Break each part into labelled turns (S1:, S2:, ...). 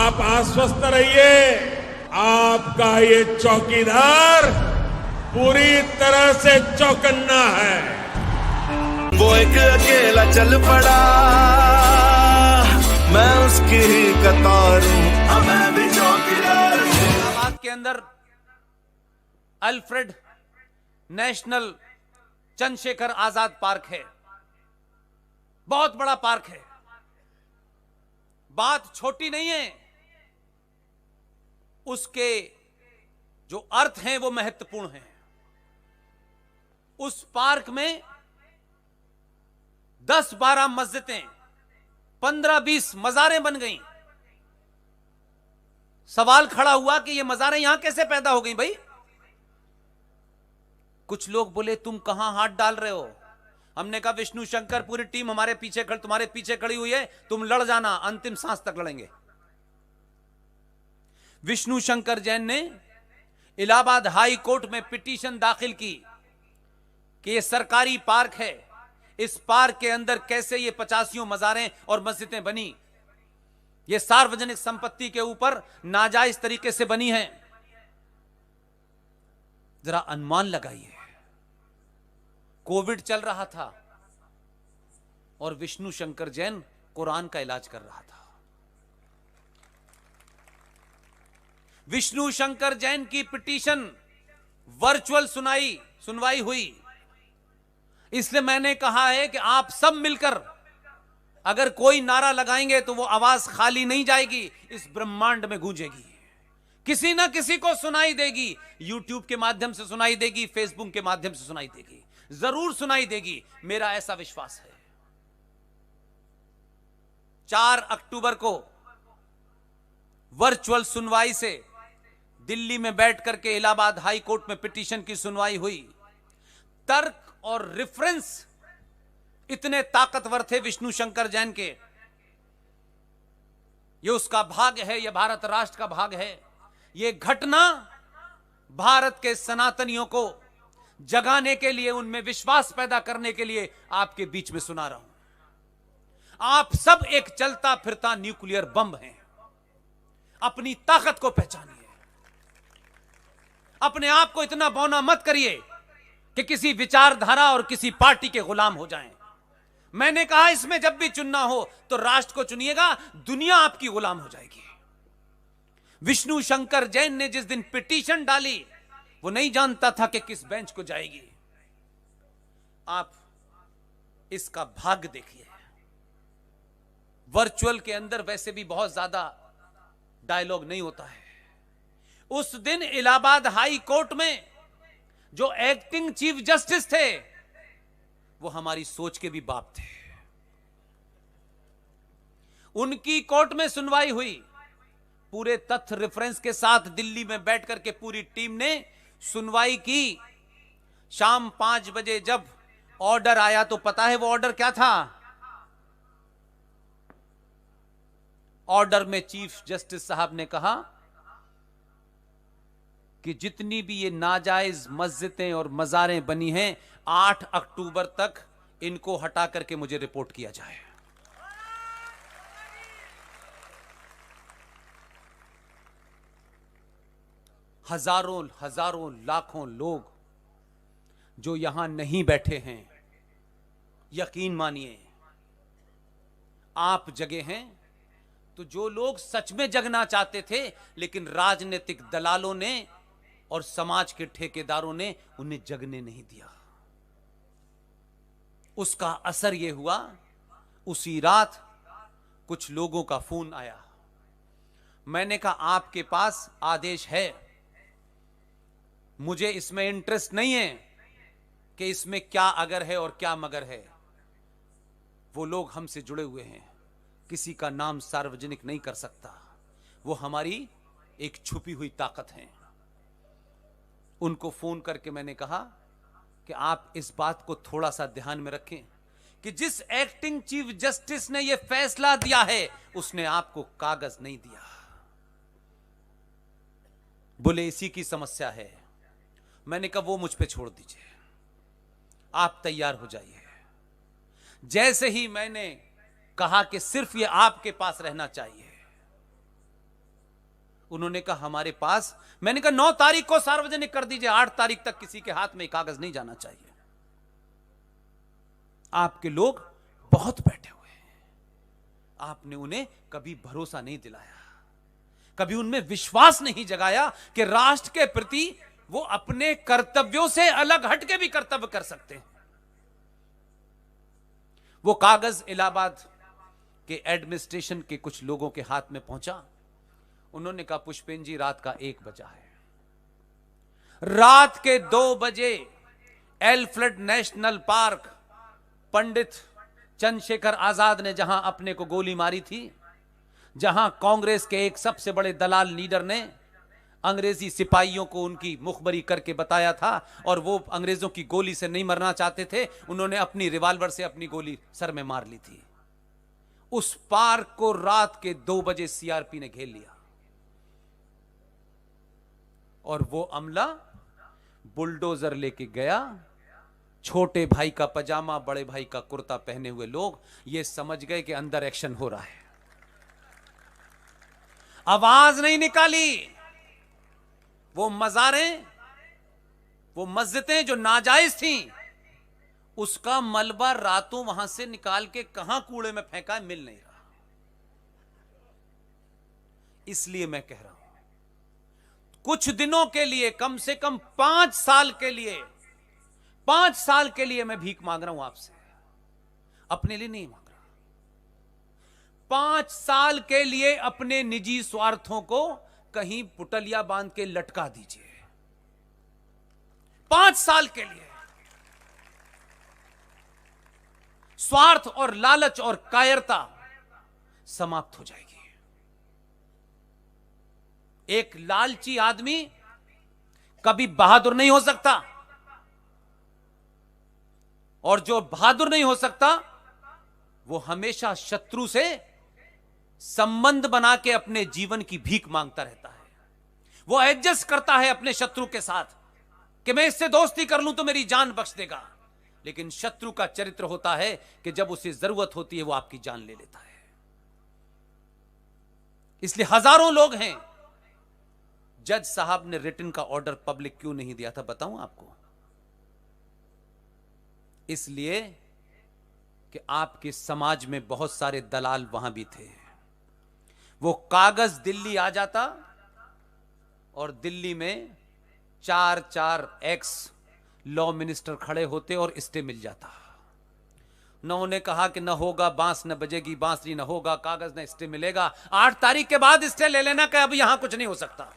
S1: आप आश्वस्त रहिए, आपका ये चौकीदार पूरी तरह से चौकन्ना है।
S2: वो एक अकेला चल पड़ा, मैं उसकी ही कतार हूं, मैं भी चौकीदार हूं।
S3: इलाहाबाद के अंदर Alfred national Chandrashekhar Azad park है, बहुत बड़ा पार्क है। बात छोटी नहीं है, उसके जो अर्थ हैं वो महत्वपूर्ण हैं। उस पार्क में 10-12 मस्जिदें, 15-20 मज़ारें बन गईं। सवाल खड़ा हुआ कि ये मज़ारें यहां कैसे पैदा हो गई भाई? कुछ लोग बोले तुम कहां हाथ डाल रहे हो? हमने कहा विष्णु शंकर पूरी टीम हमारे पीछे तुम्हारे पीछे खड़ी हुई है, तुम लड़ जाना, अंतिम सांस तक लड़ेंगे। विष्णु शंकर जैन ने इलाहाबाद हाई कोर्ट में पिटीशन दाखिल की कि यह सरकारी पार्क है, इस पार्क के अंदर कैसे ये 85 मज़ारें और मस्जिदें बनी, ये सार्वजनिक संपत्ति के ऊपर नाजायज तरीके से बनी हैं। जरा अनुमान लगाइए, कोविड चल रहा था और विष्णु शंकर जैन कुरान का इलाज कर रहा था। विष्णु शंकर जैन की पिटीशन वर्चुअल सुनवाई हुई। इसलिए मैंने कहा है कि आप सब मिलकर अगर कोई नारा लगाएंगे तो वो आवाज खाली नहीं जाएगी, इस ब्रह्मांड में गूंजेगी, किसी ना किसी को सुनाई देगी। यूट्यूब के माध्यम से सुनाई देगी, फेसबुक के माध्यम से सुनाई देगी, जरूर सुनाई देगी, मेरा ऐसा विश्वास है। 4 अक्टूबर को वर्चुअल सुनवाई से दिल्ली में बैठ करके इलाहाबाद हाई कोर्ट में पिटीशन की सुनवाई हुई। तर्क और रेफरेंस इतने ताकतवर थे विष्णु शंकर जैन के, ये उसका भाग्य है, यह भारत राष्ट्र का भाग्य है। यह घटना भारत के सनातनियों को जगाने के लिए, उनमें विश्वास पैदा करने के लिए आपके बीच में सुना रहा हूं। आप सब एक चलता फिरता न्यूक्लियर बम हैं। अपनी ताकत को पहचानिए, अपने आप को इतना बौना मत करिए कि किसी विचारधारा और किसी पार्टी के गुलाम हो जाएं। मैंने कहा इसमें जब भी चुनना हो तो राष्ट्र को चुनिएगा, दुनिया आपकी गुलाम हो जाएगी। विष्णु शंकर जैन ने जिस दिन पिटीशन डाली, वो नहीं जानता था कि किस बेंच को जाएगी। आप इसका भाग्य देखिए। वर्चुअल के अंदर वैसे भी बहुत ज्यादा डायलॉग नहीं होता है। उस दिन इलाहाबाद हाई कोर्ट में जो एक्टिंग चीफ जस्टिस थे वो हमारी सोच के भी बाप थे। उनकी कोर्ट में सुनवाई हुई, पूरे तथ्य रेफरेंस के साथ दिल्ली में बैठ करके पूरी टीम ने सुनवाई की। शाम 5 बजे जब ऑर्डर आया तो पता है वो ऑर्डर क्या था? ऑर्डर में चीफ जस्टिस साहब ने कहा कि जितनी भी ये नाजायज मस्जिदें और मज़ारें बनी हैं, 8 अक्टूबर तक इनको हटा करके मुझे रिपोर्ट किया जाए। हजारों लाखों लोग जो यहां नहीं बैठे हैं, यकीन मानिए आप जगे हैं तो जो लोग सच में जगना चाहते थे लेकिन राजनीतिक दलालों ने और समाज के ठेकेदारों ने उन्हें जगने नहीं दिया, उसका असर यह हुआ। उसी रात कुछ लोगों का फोन आया। मैंने कहा आपके पास आदेश है, मुझे इसमें इंटरेस्ट नहीं है कि इसमें क्या अगर है और क्या मगर है। वो लोग हमसे जुड़े हुए हैं, किसी का नाम सार्वजनिक नहीं कर सकता, वो हमारी एक छुपी हुई ताकत है। उनको फोन करके मैंने कहा कि आप इस बात को थोड़ा सा ध्यान में रखें कि जिस एक्टिंग चीफ जस्टिस ने यह फैसला दिया है उसने आपको कागज नहीं दिया। बोले इसी की समस्या है। मैंने कहा वो मुझ पे छोड़ दीजिए, आप तैयार हो जाइए। जैसे ही मैंने कहा कि सिर्फ ये आपके पास रहना चाहिए, उन्होंने कहा हमारे पास, मैंने कहा 9 तारीख को सार्वजनिक कर दीजिए, 8 तारीख तक किसी के हाथ में कागज नहीं जाना चाहिए। आपके लोग बहुत बैठे हुए हैं, आपने उन्हें कभी भरोसा नहीं दिलाया, कभी उनमें विश्वास नहीं जगाया कि राष्ट्र के प्रति वो अपने कर्तव्यों से अलग हटके भी कर्तव्य कर सकते हैं। वो कागज इलाहाबाद के एडमिनिस्ट्रेशन के कुछ लोगों के हाथ में पहुंचा। उन्होंने कहा पुष्पेन जी रात का 1 बजा है। रात के 2 बजे एल्फ्रेड नेशनल पार्क पंडित चंद्रशेखर आजाद ने जहां अपने को गोली मारी थी, जहां कांग्रेस के एक सबसे बड़े दलाल लीडर ने अंग्रेजी सिपाहियों को उनकी मुखबरी करके बताया था और वो अंग्रेजों की गोली से नहीं मरना चाहते थे, उन्होंने अपनी रिवॉल्वर से अपनी गोली सर में मार ली थी। उस पार्क को रात के 2 बजे सीआरपी ने घेर लिया और वो अमला बुलडोजर लेके गया। छोटे भाई का पजामा, बड़े भाई का कुर्ता पहने हुए लोग ये समझ गए कि अंदर एक्शन हो रहा है। आवाज नहीं निकाली। वो मज़ारें, वो मस्जिदें जो नाजायज थीं, उसका मलबा रातों वहां से निकाल के कहां कूड़े में फेंका है, मिल नहीं रहा। इसलिए मैं कह रहा हूं कुछ दिनों के लिए, कम से कम 5 साल के लिए, 5 साल के लिए मैं भीख मांग रहा हूं आपसे, अपने लिए नहीं मांग रहा। 5 साल के लिए अपने निजी स्वार्थों को कहीं पुटलिया बांध के लटका दीजिए। 5 साल के लिए स्वार्थ और लालच और कायरता समाप्त हो जाएगी। एक लालची आदमी कभी बहादुर नहीं हो सकता, और जो बहादुर नहीं हो सकता वो हमेशा शत्रु से संबंध बना के अपने जीवन की भीख मांगता रहता है। वो एडजस्ट करता है अपने शत्रु के साथ कि मैं इससे दोस्ती कर लूं तो मेरी जान बख्श देगा, लेकिन शत्रु का चरित्र होता है कि जब उसे जरूरत होती है वो आपकी जान ले लेता है। इसलिए हजारों लोग हैं। जज साहब ने रिटन का ऑर्डर पब्लिक क्यों नहीं दिया था बताऊं आपको? इसलिए कि आपके समाज में बहुत सारे दलाल वहां भी थे। वो कागज दिल्ली आ जाता और दिल्ली में 4 एक्स लॉ मिनिस्टर खड़े होते और स्टे मिल जाता। न उन्होंने कहा कि न होगा बांस, न बजेगी बांसुरी, न होगा कागज, न स्टे मिलेगा। 8 तारीख के बाद स्टे ले लेना कि अब यहां कुछ नहीं हो सकता।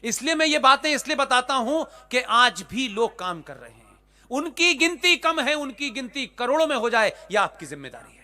S3: इसलिए मैं ये बातें इसलिए बताता हूं कि आज भी लोग काम कर रहे हैं। उनकी गिनती कम है, उनकी गिनती करोड़ों में हो जाए, यह आपकी जिम्मेदारी है।